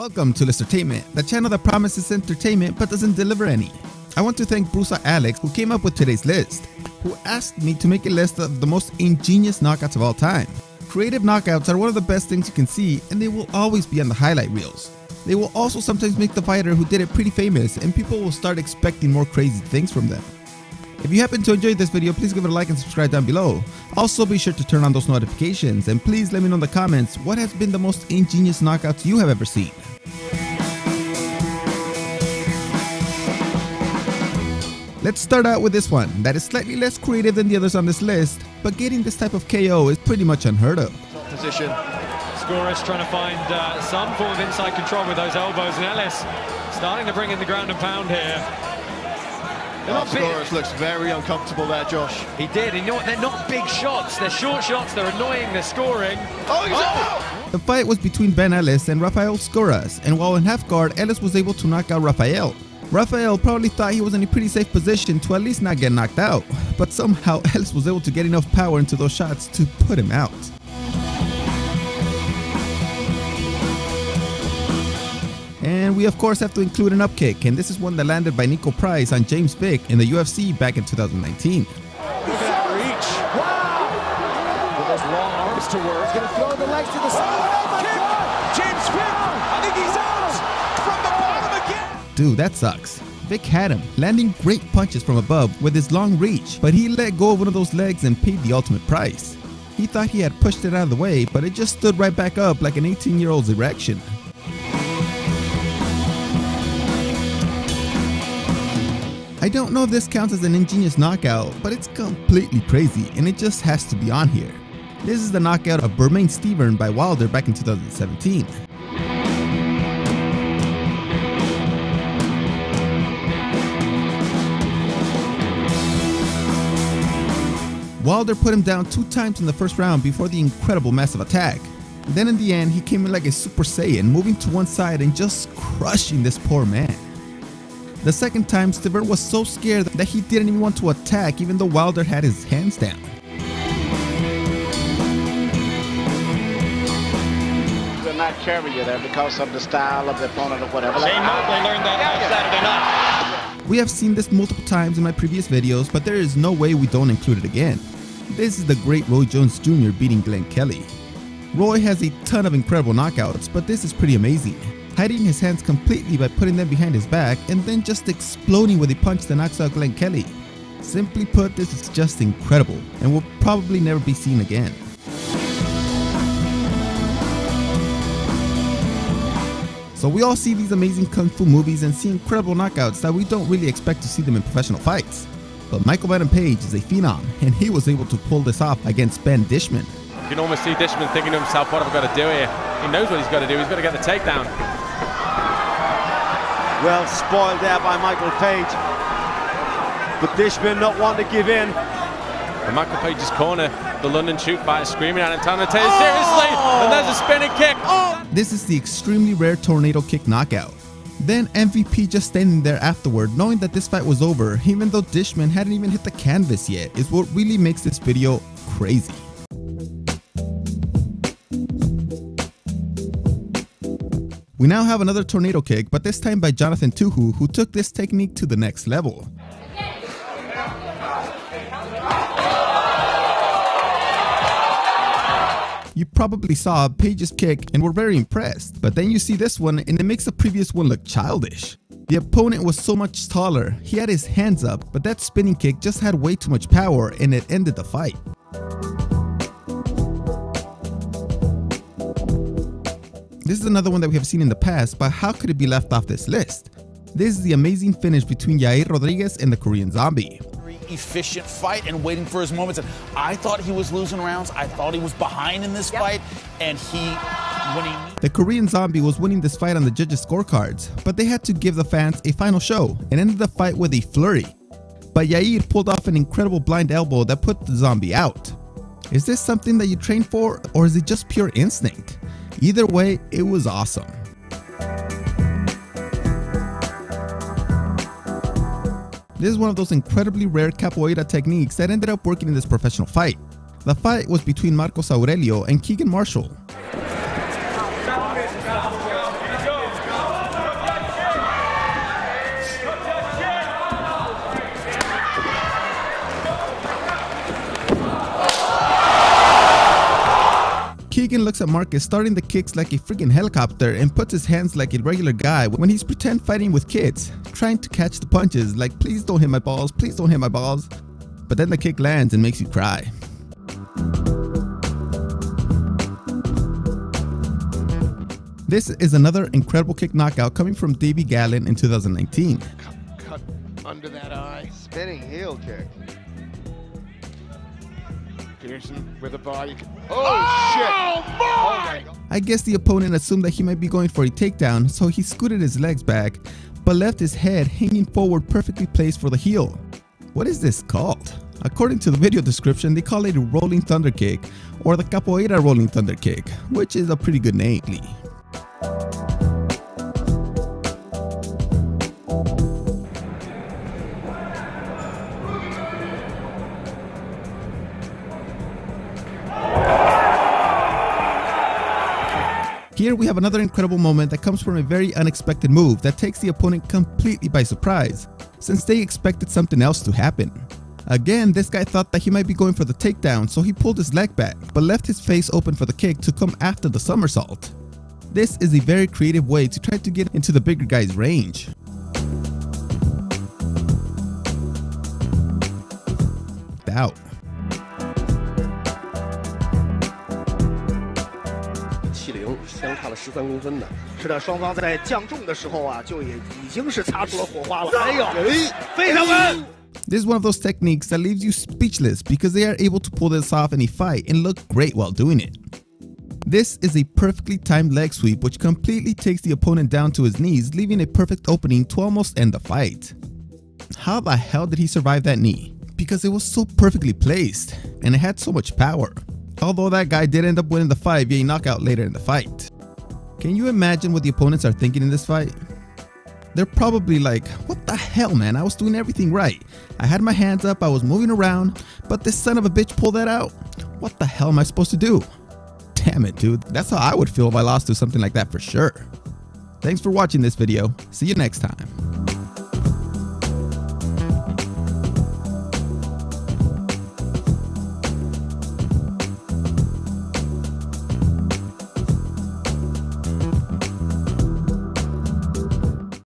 Welcome to Listertainment, the channel that promises entertainment but doesn't deliver any. I want to thank Brusa Alex, who came up with today's list, who asked me to make a list of the most ingenious knockouts of all time. Creative knockouts are one of the best things you can see, and they will always be on the highlight reels. They will also sometimes make the fighter who did it pretty famous, and people will start expecting more crazy things from them. If you happen to enjoy this video, please give it a like and subscribe down below. Also be sure to turn on those notifications, and please let me know in the comments what has been the most ingenious knockouts you have ever seen. Let's start out with this one that is slightly less creative than the others on this list, but getting this type of KO is pretty much unheard of. Top position. Scorers trying to find some form of inside control with those elbows, and Ellis starting to bring in the ground and pound here. Scorers looks very uncomfortable there, Josh. He did, and you know what, they're not big shots, they're short shots, they're annoying, they're scoring. Oh! The fight was between Benelli and Raphael, and while in half guard, Ellis was able to knock out Raphael. Raphael probably thought he was in a pretty safe position to at least not get knocked out, but somehow Ellis was able to get enough power into those shots to put him out. And we of course have to include an up kick, and this is one that landed by Nico Price on James Vick in the UFC back in 2019. Look at that reach. Wow! With those long arms to work. He's going to throw the legs to the side. Kick! James Vick! I think he's out! From the bottom again! Dude, that sucks. Vick had him, landing great punches from above with his long reach, but he let go of one of those legs and paid the ultimate price. He thought he had pushed it out of the way, but it just stood right back up like an 18-year-old's erection. I don't know if this counts as an ingenious knockout, but it's completely crazy and it just has to be on here. This is the knockout of Bermain Stevenson by Wilder back in 2017. Wilder put him down 2 times in the first round before the incredible massive attack. Then in the end, he came in like a Super Saiyan, moving to one side and just crushing this poor man. The second time, Stevenson was so scared that he didn't even want to attack even though Wilder had his hands down. Will not carry you there because of the style of the opponent or whatever. Shane Mobley learned that on Saturday night. We have seen this multiple times in my previous videos, but there is no way we don't include it again. This is the great Roy Jones Jr. beating Glenn Kelly. Roy has a ton of incredible knockouts, but this is pretty amazing. Hiding his hands completely by putting them behind his back and then just exploding with a punch that knocks out Glenn Kelly. Simply put, this is just incredible and will probably never be seen again. So we all see these amazing kung fu movies and see incredible knockouts that we don't really expect to see them in professional fights. But Michael Venom Page is a phenom, and he was able to pull this off against Dishman. You can almost see Dishman thinking to himself, what have I got to do here? He knows what he's got to do, he's got to get the takedown. Well spoiled there by Michael Page. But Dishman not wanting to give in. In Michael Page's corner, the London shoot fighter screaming at him, telling him to take it seriously, and there's a spinning kick. This is the extremely rare tornado kick knockout. Then MVP just standing there afterward knowing that this fight was over, even though Dishman hadn't even hit the canvas yet, is what really makes this video crazy. We now have another tornado kick, but this time by Jonathan Tuhu, who took this technique to the next level. You probably saw Page's kick and were very impressed, but then you see this one and it makes the previous one look childish. The opponent was so much taller, he had his hands up, but that spinning kick just had way too much power and it ended the fight. This is another one that we have seen in the past, but how could it be left off this list? This is the amazing finish between Yair Rodriguez and the Korean Zombie. Very efficient fight and waiting for his moments. And I thought he was losing rounds. I thought he was behind in this fight, and the Korean Zombie was winning this fight on the judges' scorecards, but they had to give the fans a final show and ended the fight with a flurry. But Yair pulled off an incredible blind elbow that put the Zombie out. Is this something that you train for, or is it just pure instinct? Either way, it was awesome. This is one of those incredibly rare capoeira techniques that ended up working in this professional fight. The fight was between Marcos Aurelio and Keegan Marshall. Keegan looks at Marcus starting the kicks like a freaking helicopter and puts his hands like a regular guy when he's pretend fighting with kids, trying to catch the punches like please don't hit my balls, please don't hit my balls. But then the kick lands and makes you cry. This is another incredible kick knockout coming from Davey Gallon in 2019. Cut under that eye. Spinning heel kick. Pearson with a body. Oh shit! Oh my God. I guess the opponent assumed that he might be going for a takedown, so he scooted his legs back, but left his head hanging forward perfectly placed for the heel. What is this called? According to the video description, they call it a rolling thunder kick, or the capoeira rolling thunder kick, which is a pretty good name. Here we have another incredible moment that comes from a very unexpected move that takes the opponent completely by surprise, since they expected something else to happen. Again, this guy thought that he might be going for the takedown, so he pulled his leg back, but left his face open for the kick to come after the somersault. This is a very creative way to try to get into the bigger guy's range. Out. 相差了13公分的。是的，双方在降重的时候啊，就已经是擦出了火花了。哎呦，非常稳。This is one of those techniques that leaves you speechless because they are able to pull this off in a fight and look great while doing it. This is a perfectly timed leg sweep which completely takes the opponent down to his knees, leaving a perfect opening to almost end the fight. How the hell did he survive that knee? Because it was so perfectly placed and it had so much power. Although that guy did end up winning the fight via knockout later in the fight. Can you imagine what the opponents are thinking in this fight? They're probably like, what the hell, man, I was doing everything right. I had my hands up, I was moving around, but this son of a bitch pulled that out. What the hell am I supposed to do? Damn it, dude, that's how I would feel if I lost to something like that for sure. Thanks for watching this video. See you next time.